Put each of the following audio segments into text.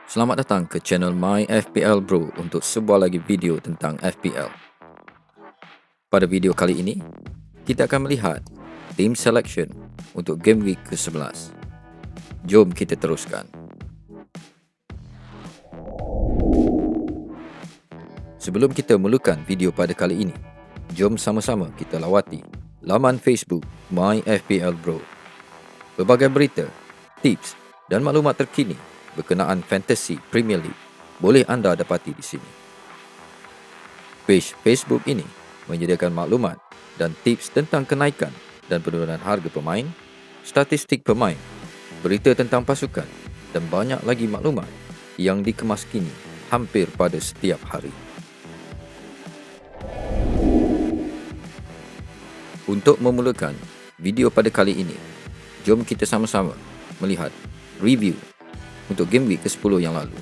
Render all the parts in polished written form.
Selamat datang ke channel My FPL Bro untuk sebuah lagi video tentang FPL. Pada video kali ini, kita akan melihat team selection untuk game week ke-11. Jom kita teruskan. Sebelum kita mulakan video pada kali ini, jom sama-sama kita lawati laman Facebook My FPL Bro. Berbagai berita, tips dan maklumat terkini berkenaan Fantasy Premier League boleh anda dapati di sini. Page Facebook ini menyediakan maklumat dan tips tentang kenaikan dan penurunan harga pemain, statistik pemain, berita tentang pasukan dan banyak lagi maklumat yang dikemas kini hampir pada setiap hari. Untuk memulakan video pada kali ini, jom kita sama-sama melihat review untuk game week ke-10 yang lalu.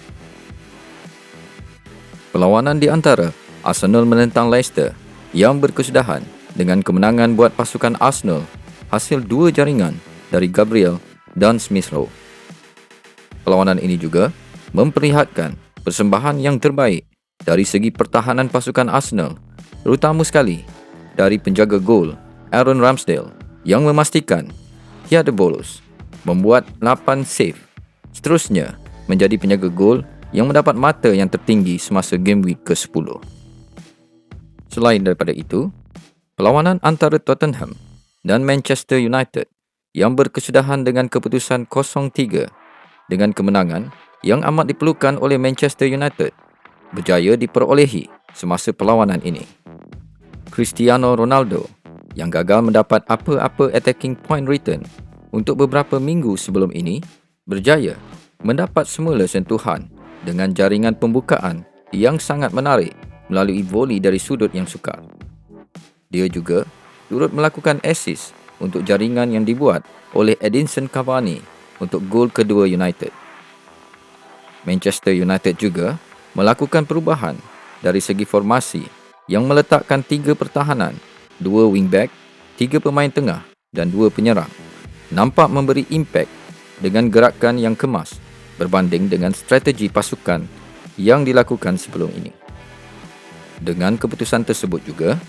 Perlawanan di antara Arsenal menentang Leicester yang berkesudahan dengan kemenangan buat pasukan Arsenal hasil 2 jaringan dari Gabriel dan Smith Rowe. Perlawanan ini juga memperlihatkan persembahan yang terbaik dari segi pertahanan pasukan Arsenal, terutama sekali dari penjaga gol Aaron Ramsdale yang memastikan tiada bolos, membuat 8 save. Seterusnya menjadi penjaga gol yang mendapat mata yang tertinggi semasa game week ke-10. Selain daripada itu, perlawanan antara Tottenham dan Manchester United yang berkesudahan dengan keputusan 0-3 dengan kemenangan yang amat diperlukan oleh Manchester United berjaya diperolehi semasa perlawanan ini. Cristiano Ronaldo yang gagal mendapat apa-apa attacking point return untuk beberapa minggu sebelum ini berjaya mendapat semula sentuhan dengan jaringan pembukaan yang sangat menarik melalui volley dari sudut yang sukar. Dia juga turut melakukan assist untuk jaringan yang dibuat oleh Edinson Cavani untuk gol kedua United. Manchester United juga melakukan perubahan dari segi formasi yang meletakkan 3 pertahanan, 2 wingback, 3 pemain tengah dan 2 penyerang. Nampak memberi impak dengan gerakan yang kemas berbanding dengan strategi pasukan yang dilakukan sebelum ini. Dengan keputusan tersebut juga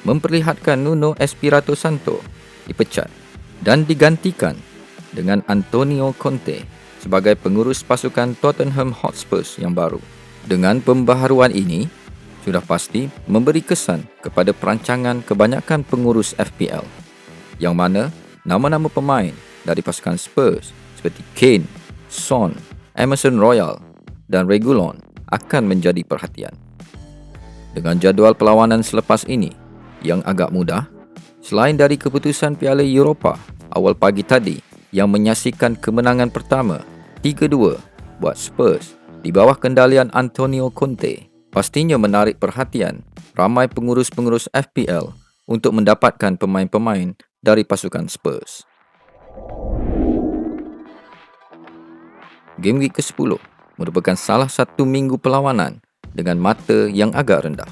memperlihatkan Nuno Espirito Santo dipecat dan digantikan dengan Antonio Conte sebagai pengurus pasukan Tottenham Hotspur yang baru. Dengan pembaharuan ini sudah pasti memberi kesan kepada perancangan kebanyakan pengurus FPL, yang mana nama-nama pemain dari pasukan Spurs seperti Kane, Son, Emerson Royal dan Reguilon akan menjadi perhatian. Dengan jadual perlawanan selepas ini yang agak mudah, selain dari keputusan Piala Eropah awal pagi tadi yang menyaksikan kemenangan pertama 3-2 buat Spurs di bawah kendalian Antonio Conte, pastinya menarik perhatian ramai pengurus-pengurus FPL untuk mendapatkan pemain-pemain dari pasukan Spurs. Game week ke-10 merupakan salah satu minggu perlawanan dengan mata yang agak rendah.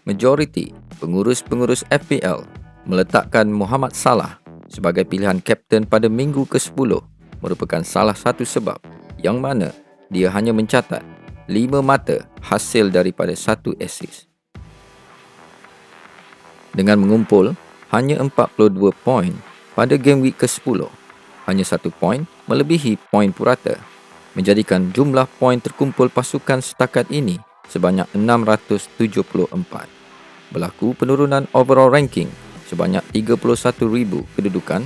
Majoriti pengurus-pengurus FPL meletakkan Mohamed Salah sebagai pilihan kapten pada minggu ke-10 merupakan salah satu sebab yang mana dia hanya mencatat 5 mata hasil daripada 1 assist. Dengan mengumpul hanya 42 poin pada game week ke-10, hanya 1 poin melebihi poin purata, menjadikan jumlah poin terkumpul pasukan setakat ini sebanyak 674. Berlaku penurunan overall ranking sebanyak 31,000 kedudukan,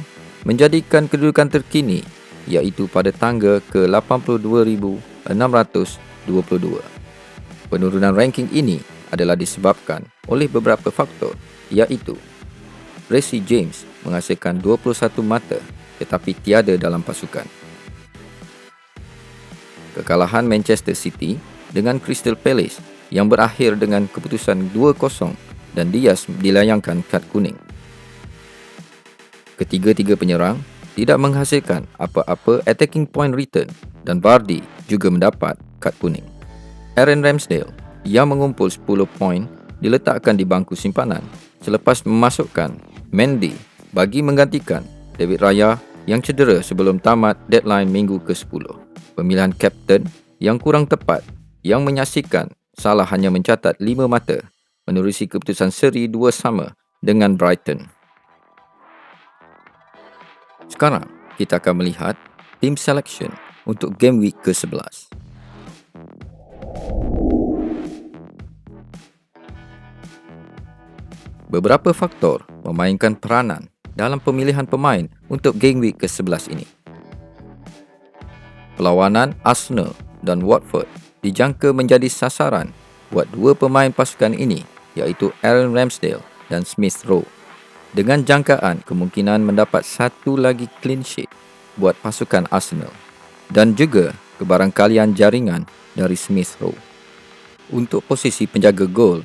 menjadikan kedudukan terkini iaitu pada tangga ke 82,622. Penurunan ranking ini adalah disebabkan oleh beberapa faktor, iaitu Reece James menghasilkan 21 mata tetapi tiada dalam pasukan. Kekalahan Manchester City dengan Crystal Palace yang berakhir dengan keputusan 2-0 dan Diaz dilayangkan kad kuning. Ketiga-tiga penyerang tidak menghasilkan apa-apa attacking point return dan Vardy juga mendapat kad kuning. Aaron Ramsdale yang mengumpul 10 poin diletakkan di bangku simpanan selepas memasukkan Mendy bagi menggantikan David Raya yang cedera sebelum tamat deadline minggu ke-10. Pemilihan kapten yang kurang tepat yang menyaksikan Salah hanya mencatat 5 mata menerusi keputusan seri 2-2 dengan Brighton. Sekarang, kita akan melihat team selection untuk game week ke-11. Beberapa faktor memainkan peranan dalam pemilihan pemain untuk game week ke-11 ini. Perlawanan Arsenal dan Watford dijangka menjadi sasaran buat dua pemain pasukan ini, iaitu Aaron Ramsdale dan Smith Rowe, dengan jangkaan kemungkinan mendapat satu lagi clean sheet buat pasukan Arsenal dan juga kebarangkalian jaringan dari Smith Rowe. Untuk posisi penjaga gol,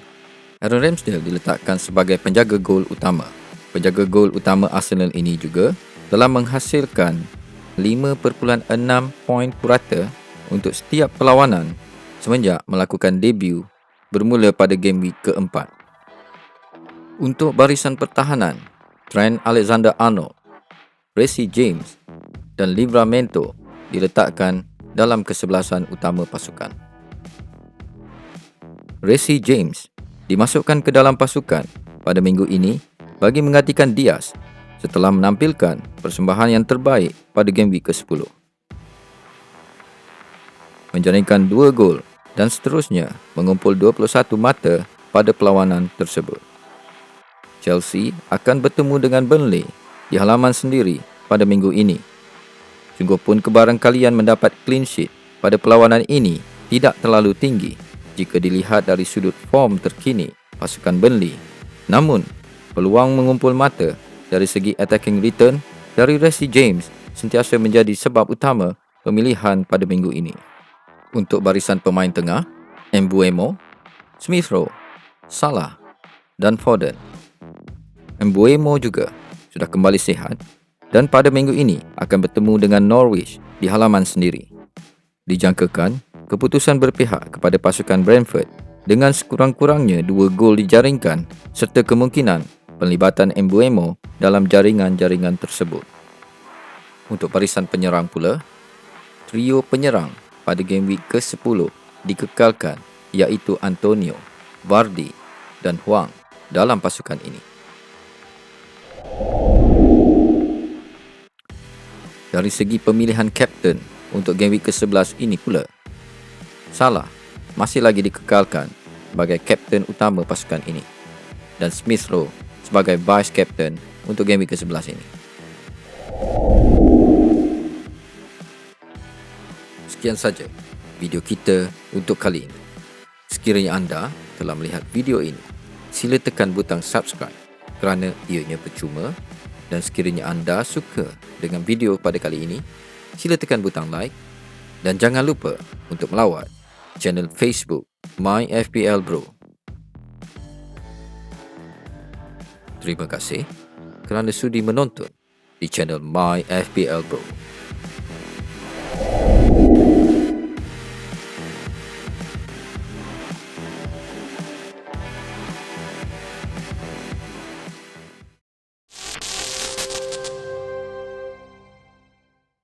Aaron Ramsdale diletakkan sebagai penjaga gol utama. Penjaga gol utama Arsenal ini juga telah menghasilkan 5.6 poin purata untuk setiap perlawanan semenjak melakukan debut bermula pada game week ke-4. Untuk barisan pertahanan, Trent Alexander-Arnold, Reece James dan Livramento diletakkan dalam kesebelasan utama pasukan. Reece James dimasukkan ke dalam pasukan pada minggu ini bagi menggantikan Diaz setelah menampilkan persembahan yang terbaik pada game week ke-10. Menjaringkan 2 gol dan seterusnya mengumpul 21 mata pada perlawanan tersebut. Chelsea akan bertemu dengan Burnley di halaman sendiri pada minggu ini. Sungguh pun kebarangkalian mendapat clean sheet pada perlawanan ini tidak terlalu tinggi jika dilihat dari sudut form terkini pasukan Burnley. Namun, peluang mengumpul mata dari segi attacking return dari Reece James sentiasa menjadi sebab utama pemilihan pada minggu ini. Untuk barisan pemain tengah, Mbeumo, Smith Rowe, Salah dan Foden. Mbeumo juga sudah kembali sihat dan pada minggu ini akan bertemu dengan Norwich di halaman sendiri. Dijangkakan keputusan berpihak kepada pasukan Brentford dengan sekurang-kurangnya 2 gol dijaringkan serta kemungkinan penlibatan Mbeumo dalam jaringan-jaringan tersebut. Untuk barisan penyerang pula, trio penyerang pada game week ke-10 dikekalkan, iaitu Antonio, Vardy dan Hwang dalam pasukan ini. Dari segi pemilihan kapten untuk game week ke-11 ini pula, Salah masih lagi dikekalkan sebagai kapten utama pasukan ini dan Smith Rowe sebagai vice captain untuk game week ke-11 ini. Sekian saja video kita untuk kali ini. Sekiranya anda telah melihat video ini, sila tekan butang subscribe kerana ianya percuma, dan sekiranya anda suka dengan video pada kali ini, sila tekan butang like dan jangan lupa untuk melawat channel Facebook MyFPL Bro. Terima kasih kerana sudi menonton di channel MyFPL Bro.